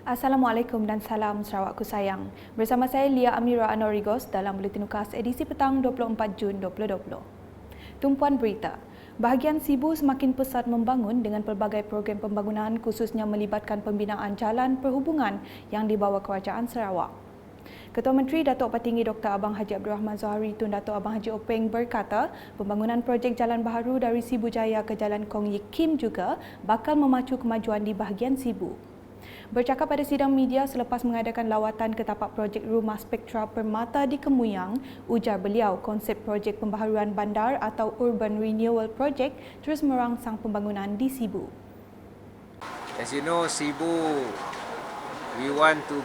Assalamualaikum dan salam Sarawakku sayang. Bersama saya Lia Amira Anorigos dalam Buletin Ukas edisi petang 24 Jun 2020. Tumpuan berita. Bahagian Sibu semakin pesat membangun dengan pelbagai program pembangunan khususnya melibatkan pembinaan jalan perhubungan yang dibawa Kerajaan Sarawak. Ketua Menteri Datuk Petinggi Dr. Abang Haji Abdul Rahman Zohari Tun Datuk Abang Haji Openg berkata pembangunan projek jalan baharu dari Sibu Jaya ke Jalan Kong Yik Kim juga bakal memacu kemajuan di bahagian Sibu. Bercakap pada sidang media selepas mengadakan lawatan ke tapak projek Rumah Spektra Permata di Kemuyang, ujar beliau konsep projek pembaharuan bandar atau Urban Renewal Project terus merangsang pembangunan di Sibu. As you know, Sibu, we want to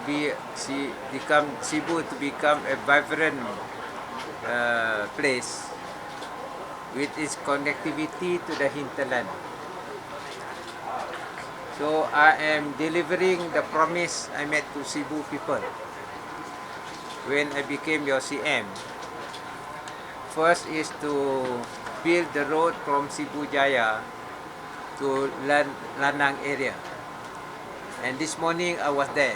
become a vibrant place with its connectivity to the hinterland. So I am delivering the promise I made to Sibu people when I became your CM. First is to build the road from Sibu Jaya to Lanang area. And this morning I was there.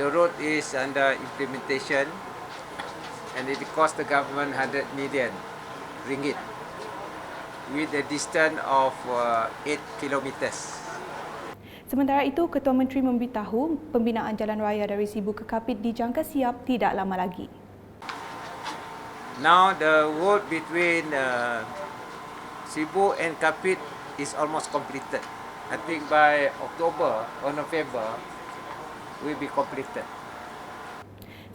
The road is under implementation and it cost the government 100 million ringgit with a distance of 8 kilometers. Sementara itu, Ketua Menteri memberitahu pembinaan jalan raya dari Sibu ke Kapit dijangka siap tidak lama lagi. Now the road between Sibu and Kapit is almost completed. I think by October or November will be completed.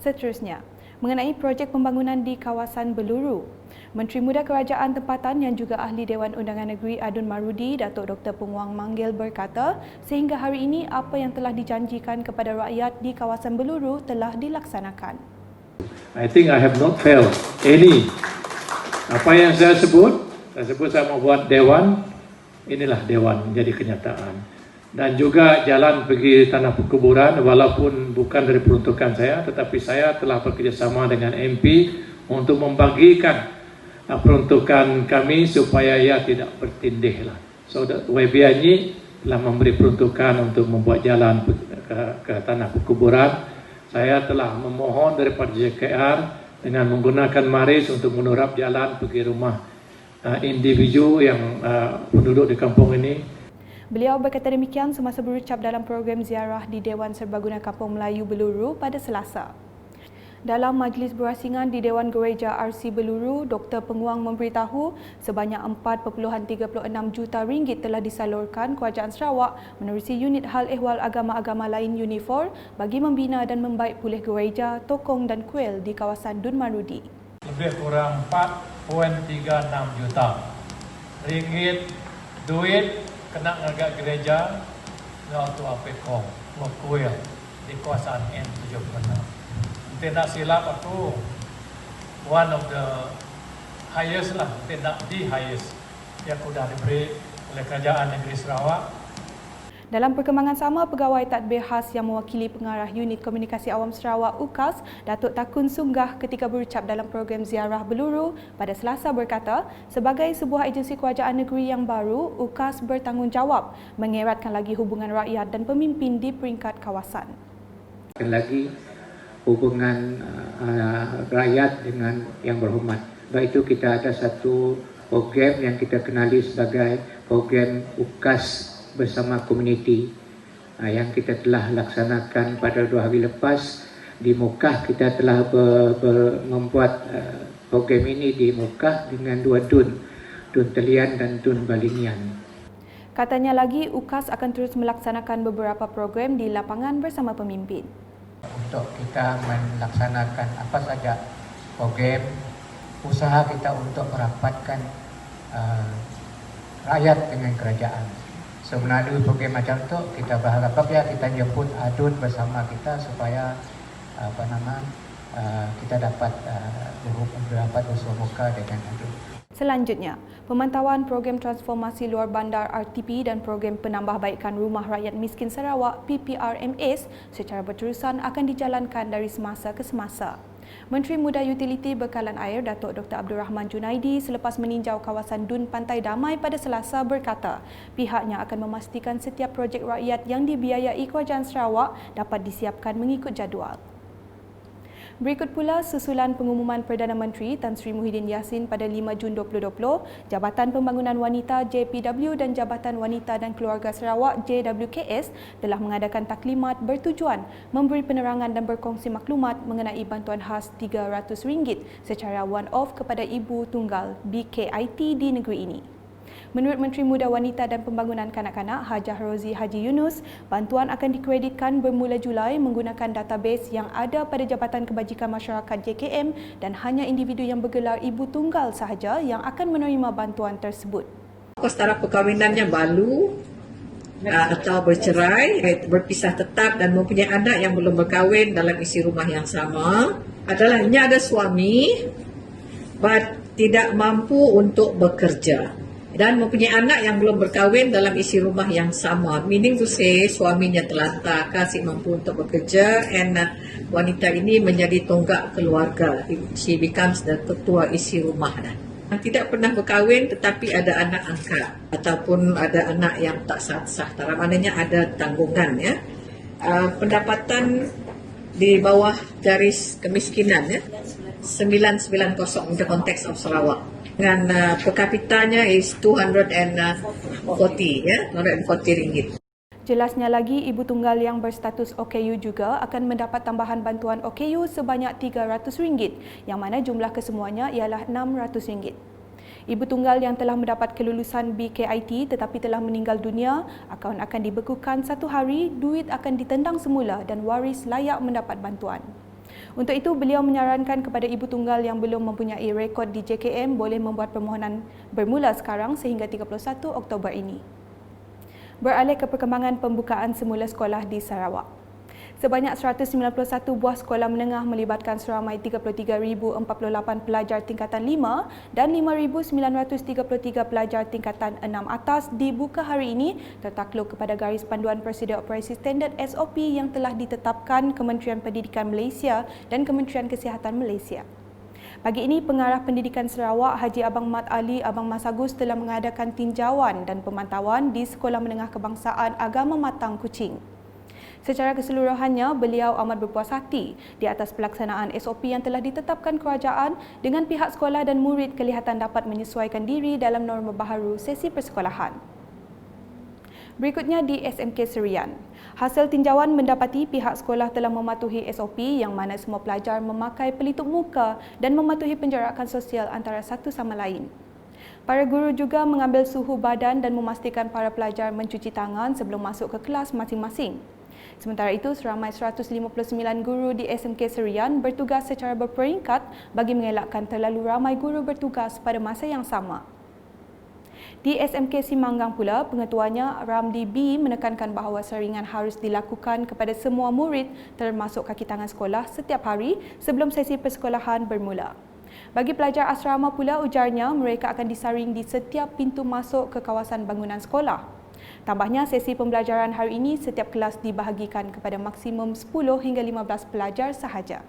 Seterusnya, mengenai projek pembangunan di kawasan Beluru, Menteri Muda Kerajaan Tempatan yang juga Ahli Dewan Undangan Negeri Adun Marudi, Datuk Dr. Penguang Manggil berkata, sehingga hari ini apa yang telah dijanjikan kepada rakyat di kawasan Beluru telah dilaksanakan. I think I have not failed any. Apa yang saya sebut saya mau buat dewan, inilah dewan menjadi kenyataan. Dan juga jalan pergi tanah perkuburan, walaupun bukan dari peruntukan saya, tetapi saya telah bekerjasama dengan MP untuk membagikan peruntukan kami supaya ia tidak bertindih. So YBNY telah memberi peruntukan untuk membuat jalan ke tanah perkuburan. Saya telah memohon daripada JKR dengan menggunakan maris untuk menurap jalan pergi rumah individu yang penduduk di kampung ini. Beliau berkata demikian semasa berucap dalam program ziarah di Dewan Serbaguna Kampung Melayu Beluru pada Selasa. Dalam majlis berasingan di Dewan Gereja RC Beluru, Dr. Penguang memberitahu sebanyak 4.36 juta ringgit telah disalurkan Kerajaan Sarawak menerusi unit hal ehwal agama-agama lain UNIFOR bagi membina dan membaik pulih gereja, tokong dan kuil di kawasan Dun Marudi. Lebih kurang 4.36 juta ringgit duit kena agak gereja untuk apekong, kuil di kawasan N76. Tidak silap aku one of the highest lah, tidak the highest yang sudah diberi oleh Kerajaan Negeri Sarawak. Dalam perkembangan sama, Pegawai Tadbir Khas yang mewakili Pengarah Unit Komunikasi Awam Sarawak UKAS, Datuk Takun Sunggah ketika berucap dalam program ziarah Beluru pada Selasa berkata, sebagai sebuah agensi kerajaan negeri yang baru, UKAS bertanggungjawab mengeratkan lagi hubungan rakyat dan pemimpin di peringkat kawasan. Lagi hubungan rakyat dengan yang berhormat. Sebab itu kita ada satu program yang kita kenali sebagai program UKAS bersama komuniti yang kita telah laksanakan pada 2 hari lepas di Mukah. Kita telah membuat program ini di Mukah dengan 2 dun Telian dan Dun Balinian. Katanya lagi, UKAS akan terus melaksanakan beberapa program di lapangan bersama pemimpin. Untuk kita melaksanakan apa saja program, usaha kita untuk merapatkan rakyat dengan kerajaan. So melalui program macam tu kita berharap kita jemput Adun bersama kita supaya kita dapat bersua muka dengan adik. Selanjutnya, pemantauan program transformasi luar bandar RTP dan program penambahbaikan rumah rakyat miskin Sarawak PPRMS secara berterusan akan dijalankan dari semasa ke semasa. Menteri Muda Utiliti Bekalan Air Datuk Dr. Abdul Rahman Junaidi selepas meninjau kawasan Dun Pantai Damai pada Selasa berkata, pihaknya akan memastikan setiap projek rakyat yang dibiayai Kerajaan Sarawak dapat disiapkan mengikut jadual. Berikut pula susulan pengumuman Perdana Menteri Tan Sri Muhyiddin Yassin pada 5 Jun 2020, Jabatan Pembangunan Wanita JPW dan Jabatan Wanita dan Keluarga Sarawak JWKS telah mengadakan taklimat bertujuan memberi penerangan dan berkongsi maklumat mengenai bantuan khas RM300 secara one-off kepada ibu tunggal BKIT di negeri ini. Menurut Menteri Muda Wanita dan Pembangunan Kanak-kanak Hajah Rozi Haji Yunus, bantuan akan dikreditkan bermula Julai menggunakan database yang ada pada Jabatan Kebajikan Masyarakat JKM dan hanya individu yang bergelar ibu tunggal sahaja yang akan menerima bantuan tersebut. Setara perkahwinannya baru atau bercerai, berpisah tetap dan mempunyai anak yang belum berkahwin dalam isi rumah yang sama adalah hanya ada suami but tidak mampu untuk bekerja. Dan mempunyai anak yang belum berkahwin dalam isi rumah yang sama. Meaning to say, suaminya terlantar, kasih mampu untuk bekerja, and wanita ini menjadi tonggak keluarga. She becomes the ketua isi rumah. Tidak pernah berkahwin tetapi ada anak angkat ataupun ada anak yang tak sah-sah. Maknanya ada tanggungan. Ya. Pendapatan di bawah garis kemiskinan, ya, 990 in the context of Sarawak. Dengan per kapitanya is 240, ya, RM240. Jelasnya lagi, ibu tunggal yang berstatus OKU juga akan mendapat tambahan bantuan OKU sebanyak RM300, yang mana jumlah kesemuanya ialah RM600. Ibu tunggal yang telah mendapat kelulusan BKIT tetapi telah meninggal dunia akan dibekukan 1 hari, duit akan ditendang semula dan waris layak mendapat bantuan. Untuk itu, beliau menyarankan kepada ibu tunggal yang belum mempunyai rekod di JKM boleh membuat permohonan bermula sekarang sehingga 31 Oktober ini. Beralih ke perkembangan pembukaan semula sekolah di Sarawak. Sebanyak 191 buah sekolah menengah melibatkan seramai 33,048 pelajar tingkatan 5 dan 5,933 pelajar tingkatan 6 atas dibuka hari ini tertakluk kepada garis panduan Prosedur Operasi Standard SOP yang telah ditetapkan Kementerian Pendidikan Malaysia dan Kementerian Kesihatan Malaysia. Pagi ini, Pengarah Pendidikan Sarawak Haji Abang Mat Ali Abang Mas Agus telah mengadakan tinjauan dan pemantauan di Sekolah Menengah Kebangsaan Agama Matang Kuching. Secara keseluruhannya, beliau amat berpuas hati di atas pelaksanaan SOP yang telah ditetapkan kerajaan dengan pihak sekolah dan murid kelihatan dapat menyesuaikan diri dalam norma baharu sesi persekolahan. Berikutnya di SMK Serian. Hasil tinjauan mendapati pihak sekolah telah mematuhi SOP yang mana semua pelajar memakai pelitup muka dan mematuhi penjarakan sosial antara satu sama lain. Para guru juga mengambil suhu badan dan memastikan para pelajar mencuci tangan sebelum masuk ke kelas masing-masing. Sementara itu, seramai 159 guru di SMK Serian bertugas secara berperingkat bagi mengelakkan terlalu ramai guru bertugas pada masa yang sama. Di SMK Simanggang pula, pengetuanya Ramli B menekankan bahawa saringan harus dilakukan kepada semua murid termasuk kaki tangan sekolah setiap hari sebelum sesi persekolahan bermula. Bagi pelajar asrama pula, ujarnya mereka akan disaring di setiap pintu masuk ke kawasan bangunan sekolah. Tambahnya, sesi pembelajaran hari ini setiap kelas dibahagikan kepada maksimum 10 hingga 15 pelajar sahaja.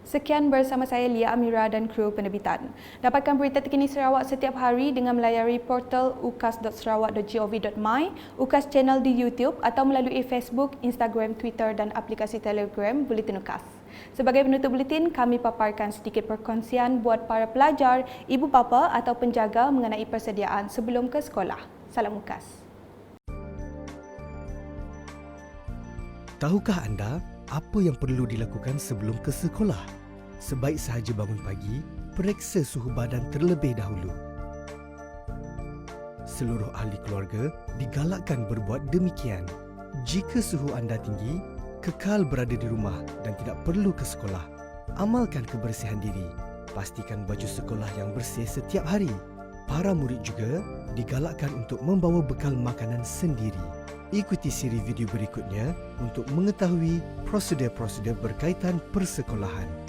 Sekian bersama saya Lia Amira dan kru penerbitan. Dapatkan berita terkini Sarawak setiap hari dengan melayari portal ukas.sarawak.gov.my, Ukas channel di YouTube atau melalui Facebook, Instagram, Twitter dan aplikasi Telegram Buletin Ukas. Sebagai penutup buletin, kami paparkan sedikit perkongsian buat para pelajar, ibu bapa atau penjaga mengenai persediaan sebelum ke sekolah. Salam Ukas. Tahukah anda apa yang perlu dilakukan sebelum ke sekolah? Sebaik sahaja bangun pagi, periksa suhu badan terlebih dahulu. Seluruh ahli keluarga digalakkan berbuat demikian. Jika suhu anda tinggi, kekal berada di rumah dan tidak perlu ke sekolah. Amalkan kebersihan diri. Pastikan baju sekolah yang bersih setiap hari. Para murid juga digalakkan untuk membawa bekal makanan sendiri. Ikuti siri video berikutnya untuk mengetahui prosedur-prosedur berkaitan persekolahan.